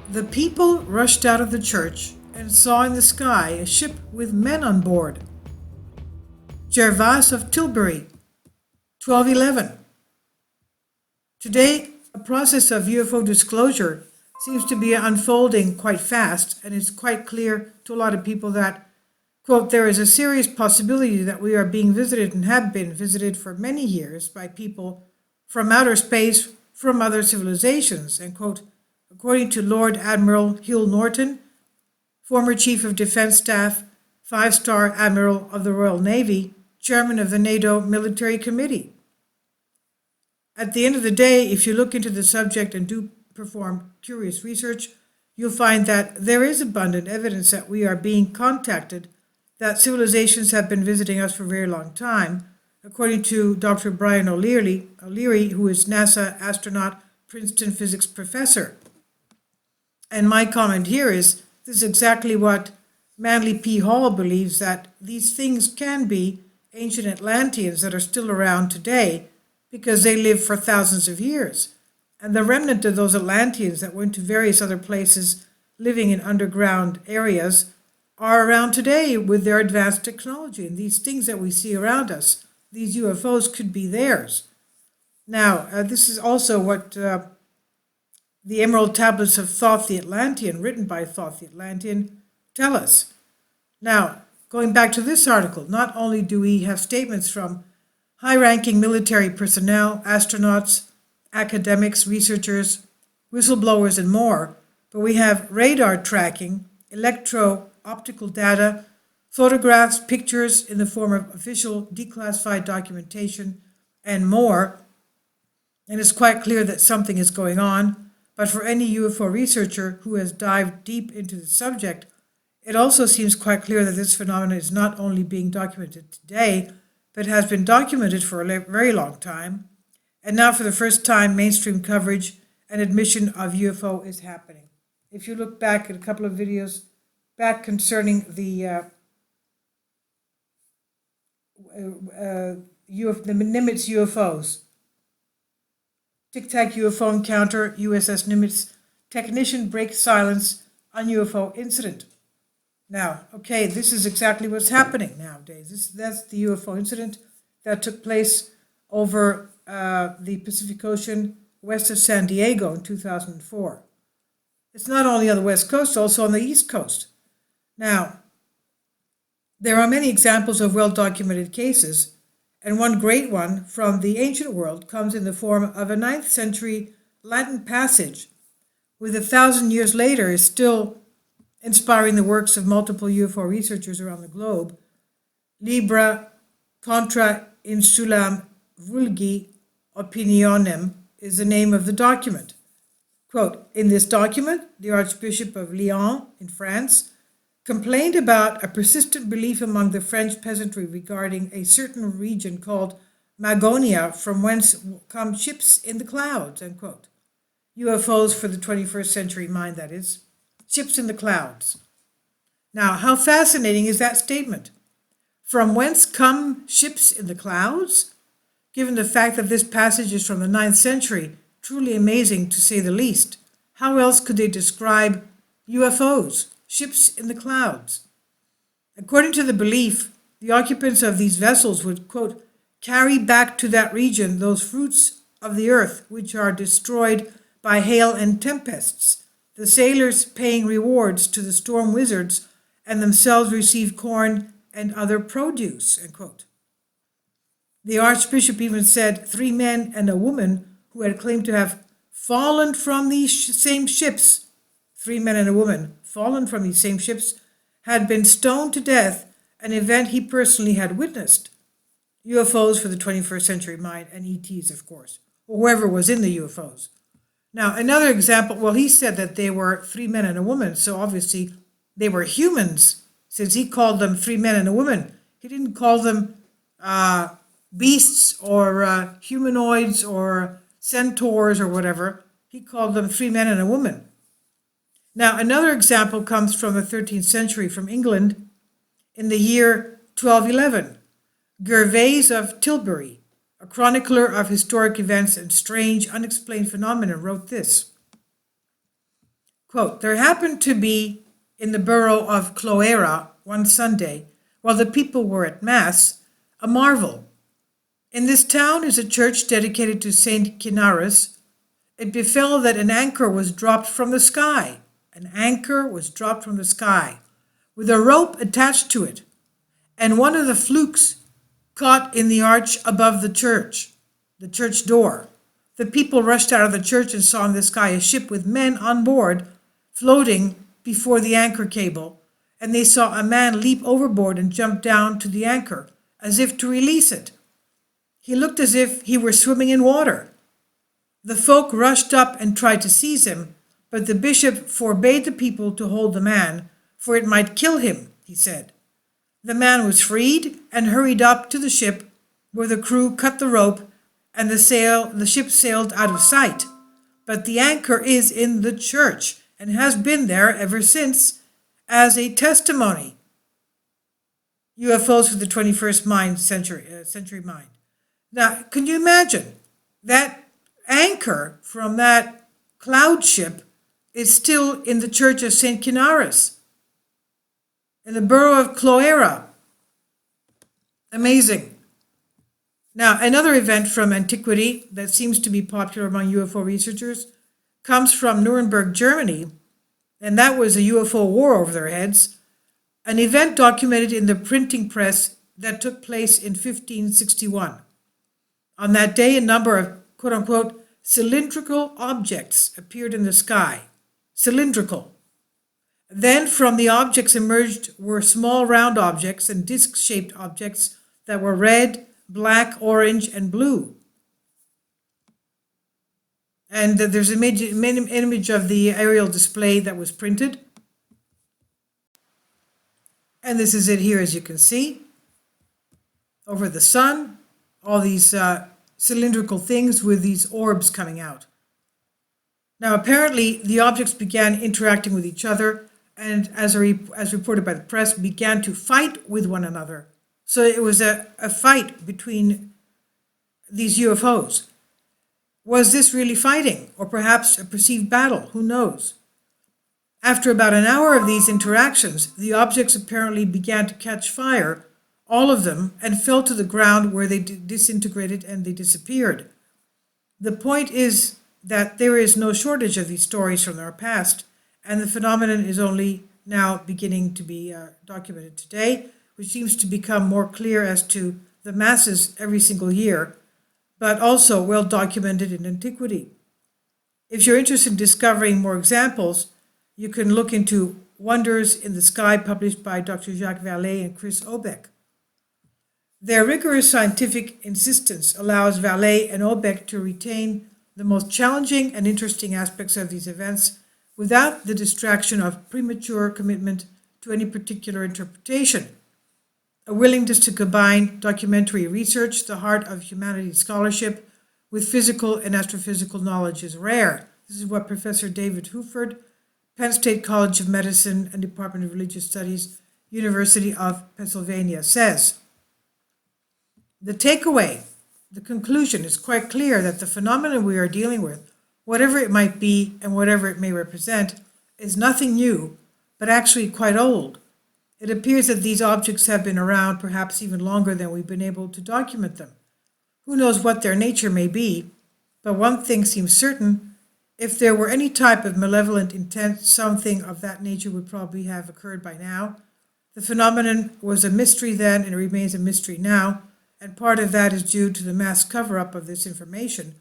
The people rushed out of the church and saw in the sky a ship with men on board. Gervase of Tilbury, 1211. Today, a process of UFO disclosure seems to be unfolding quite fast, and it's quite clear to a lot of people that, quote, there is a serious possibility that we are being visited and have been visited for many years by people from outer space from other civilizations, and quote, according to Lord Admiral Hill Norton, former Chief of Defense Staff, 5-star Admiral of the Royal Navy, Chairman of the NATO Military Committee. At the end of the day, if you look into the subject and do perform curious research, you'll find that there is abundant evidence that we are being contacted, that civilizations have been visiting us for a very long time, according to Dr. Brian O'Leary, who is NASA astronaut, Princeton physics professor. And my comment here is, this is exactly what Manly P. Hall believes, that these things can be ancient Atlanteans that are still around today because they lived for thousands of years. And the remnant of those Atlanteans that went to various other places living in underground areas are around today with their advanced technology. And these things that we see around us, these UFOs, could be theirs. Now, this is also what the Emerald Tablets of Thoth the Atlantean, written by Thoth the Atlantean, tell us. Now, going back to this article, not only do we have statements from high-ranking military personnel, astronauts, academics, researchers, whistleblowers, and more, but we have radar tracking, electro-optical data, photographs, pictures in the form of official declassified documentation, and more. And it's quite clear that something is going on. But for any UFO researcher who has dived deep into the subject, it also seems quite clear that this phenomenon is not only being documented today, but has been documented for a very long time. And now for the first time, mainstream coverage and admission of UFO is happening. If you look back at a couple of videos back concerning the Nimitz UFOs, Tic Tac UFO encounter, USS Nimitz, technician breaks silence on UFO incident. Now, okay, this is exactly what's happening nowadays. That's the UFO incident that took place over the Pacific Ocean west of San Diego in 2004. It's not only on the West Coast, also on the East Coast. Now, there are many examples of well-documented cases, and one great one from the ancient world comes in the form of a 9th century Latin passage, with 1,000 years later is still inspiring the works of multiple UFO researchers around the globe. Libra contra insulam vulgi opinionem is the name of the document. Quote, in this document, the Archbishop of Lyon in France complained about a persistent belief among the French peasantry regarding a certain region called Magonia, from whence come ships in the clouds, end quote. UFOs for the 21st century mind, that is. Ships in the clouds. Now, how fascinating is that statement? From whence come ships in the clouds? Given the fact that this passage is from the 9th century, truly amazing to say the least. How else could they describe UFOs? Ships in the clouds. According to the belief, the occupants of these vessels would, quote, carry back to that region those fruits of the earth which are destroyed by hail and tempests, the sailors paying rewards to the storm wizards and themselves receive corn and other produce, end quote. The Archbishop even said 3 men and a woman who had claimed to have fallen from these same ships, 3 men and a woman, fallen from these same ships, had been stoned to death, an event he personally had witnessed. UFOs for the 21st century mind, and ETs, of course, or whoever was in the UFOs. Now, another example, well, he said that they were 3 men and a woman, so obviously they were humans, since he called them 3 men and a woman. He didn't call them beasts or humanoids or centaurs or whatever. He called them 3 men and a woman. Now, another example comes from the 13th century from England in the year 1211. Gervase of Tilbury, a chronicler of historic events and strange, unexplained phenomena, wrote this. Quote, there happened to be in the borough of Cloera one Sunday, while the people were at Mass, a marvel. In this town is a church dedicated to Saint Kinaris. It befell that an anchor was dropped from the sky. An anchor was dropped from the sky, with a rope attached to it, and one of the flukes caught in the arch above the church door. The people rushed out of the church and saw in the sky a ship with men on board floating before the anchor cable, and they saw a man leap overboard and jump down to the anchor, as if to release it. He looked as if he were swimming in water. The folk rushed up and tried to seize him, but the bishop forbade the people to hold the man, for it might kill him, he said. The man was freed and hurried up to the ship, where the crew cut the rope, and the ship sailed out of sight. But the anchor is in the church, and has been there ever since, as a testimony. UFOs for the 21st century mind. Now, can you imagine that anchor from that cloud ship is still in the church of St. Kinaris, in the borough of Cloera? Amazing. Now, another event from antiquity that seems to be popular among UFO researchers comes from Nuremberg, Germany, and that was a UFO war over their heads, an event documented in the printing press that took place in 1561. On that day, a number of quote-unquote cylindrical objects appeared in the sky. Cylindrical. Then from the objects emerged were small round objects and disc-shaped objects that were red, black, orange, and blue. And there's an image of the aerial display that was printed. And this is it here, as you can see. Over the sun, all these cylindrical things with these orbs coming out. Now, apparently, the objects began interacting with each other, and as reported by the press, began to fight with one another. So it was a fight between these UFOs. Was this really fighting, or perhaps a perceived battle? Who knows? After about an hour of these interactions, the objects apparently began to catch fire, all of them, and fell to the ground, where they disintegrated and they disappeared. The point is that there is no shortage of these stories from our past, and the phenomenon is only now beginning to be documented today, which seems to become more clear as to the masses every single year, but also well documented in antiquity. If you're interested in discovering more examples, you can look into Wonders in the Sky, published by Dr. Jacques Vallée and Chris Obeck. Their rigorous scientific insistence allows Vallée and Obeck to retain the most challenging and interesting aspects of these events without the distraction of premature commitment to any particular interpretation. A willingness to combine documentary research, the heart of humanities scholarship, with physical and astrophysical knowledge is rare. This is what Professor David Huford, Penn State College of Medicine and Department of Religious Studies, University of Pennsylvania, says. The takeaway, the conclusion, is quite clear that the phenomenon we are dealing with, whatever it might be and whatever it may represent, is nothing new, but actually quite old. It appears that these objects have been around perhaps even longer than we've been able to document them. Who knows what their nature may be, but one thing seems certain: if there were any type of malevolent intent, something of that nature would probably have occurred by now. The phenomenon was a mystery then and remains a mystery now, and part of that is due to the mass cover-up of this information.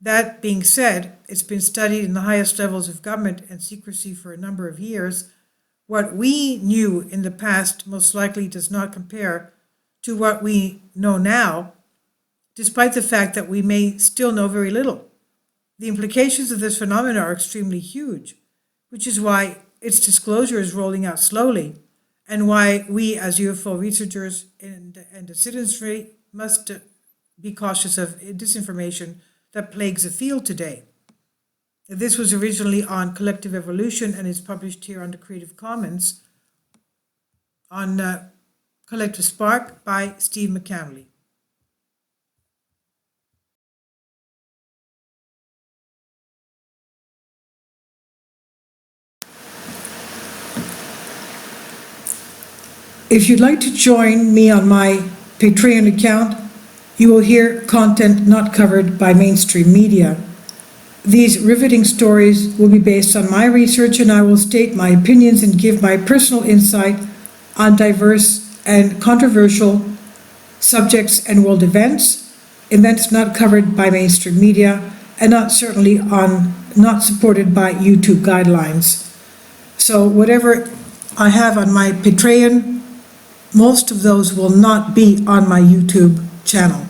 That being said, it's been studied in the highest levels of government and secrecy for a number of years. What we knew in the past most likely does not compare to what we know now, despite the fact that we may still know very little. The implications of this phenomenon are extremely huge, which is why its disclosure is rolling out slowly, and why we as UFO researchers and the citizenry must be cautious of disinformation that plagues the field today. This was originally on Collective Evolution and is published here under Creative Commons on Collective Spark by Steve McCamley. If you'd like to join me on my Patreon account, you will hear content not covered by mainstream media. These riveting stories will be based on my research, and I will state my opinions and give my personal insight on diverse and controversial subjects and world events not covered by mainstream media, and not supported by YouTube guidelines. So whatever I have on my Patreon, most of those will not be on my YouTube channel.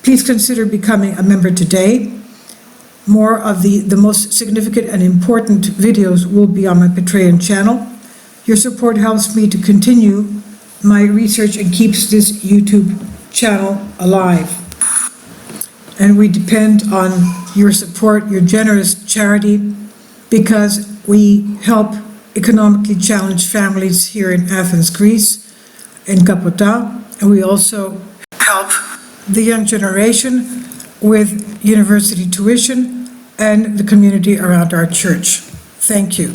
Please consider becoming a member today. More of the most significant and important videos will be on my Patreon channel. Your support helps me to continue my research and keeps this YouTube channel alive. And we depend on your support, your generous charity, because we help economically challenged families here in Athens, Greece, in Kapota, and we also help the young generation with university tuition and the community around our church. Thank you.